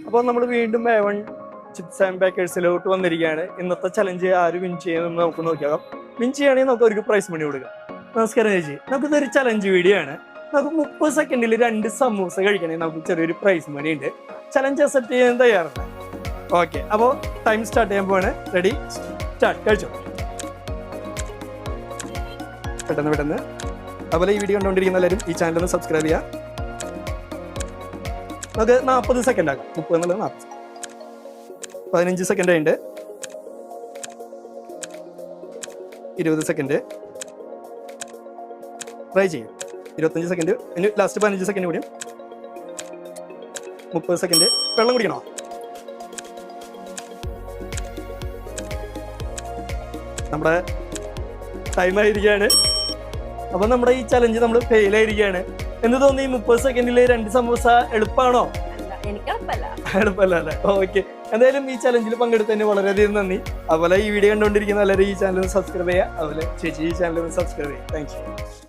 അപ്പോൾ നമ്മൾ വീണ്ടും A1 ചിപ്സ് ആൻഡ് ബേക്കേഴ്സിലോട്ട് വന്നിരിക്കുകയാണ്. ഇന്നത്തെ ചലഞ്ച് ആര് വിൻ ചെയ്യുമെന്ന് നമുക്ക് നോക്കിയാൽ വിൻ ചെയ്യുകയാണെങ്കിൽ നമുക്ക് ഒരു പ്രൈസ് മണി കൊടുക്കാം. നമസ്കാരം ചേച്ചി, നമുക്കിതൊരു ചലഞ്ച് വീഡിയോ ആണ്. നമുക്ക് 30 സെക്കൻഡിൽ 2 സമൂസ കഴിക്കണമെങ്കിൽ നമുക്ക് ചെറിയൊരു പ്രൈസ് മണി ഉണ്ട്. ചലഞ്ച് അക്സെപ്റ്റ് ചെയ്യാൻ തയ്യാറാണ്? ഓക്കെ, അപ്പോൾ ടൈം സ്റ്റാർട്ട് ചെയ്യാൻ പോവാണ്. Ready, start. കഴിച്ചോ പെട്ടെന്ന്. അതുപോലെ ഈ വീഡിയോ കണ്ടുകൊണ്ടിരിക്കുന്ന എല്ലാവരും ഈ ചാനൽ ഒന്ന് സബ്സ്ക്രൈബ് ചെയ്യുക. നമുക്ക് 40 സെക്കൻഡ് ആക്കാം. 30 എന്നുള്ളത് 40. 15 സെക്കൻഡ് ഉണ്ട്. 20 സെക്കൻഡ്. ട്രൈ ചെയ്യും. 25 സെക്കൻഡ്. ഇനി ലാസ്റ്റ് 15 സെക്കൻഡ് കൂടിയും. 30 സെക്കൻഡ്. വെള്ളം കുടിക്കണോ? നമ്മുടെ ടൈം ആയിരിക്കുകയാണ്. അപ്പം നമ്മുടെ ഈ ചലഞ്ച് നമ്മൾ ഫെയിൽ ആയിരിക്കുകയാണ്. എന്ത് തോന്നി? 30 സെക്കൻഡിൽ 2 സമൂസ എളുപ്പമാണോ? എളുപ്പമല്ല അല്ലേ? ഓക്കെ, എന്തായാലും ഈ ചലഞ്ചിൽ പങ്കെടുത്തതിന് വളരെയധികം നന്ദി. അതുപോലെ ഈ വീഡിയോ കണ്ടുകൊണ്ടിരിക്കുന്ന എല്ലാവരും ഈ ചാനൽ സബ്സ്ക്രൈബ് ചെയ്യുക. അതുപോലെ ചേച്ചി ഈ ചാനൽ സബ്സ്ക്രൈബ് ചെയ്യുക. Thank you.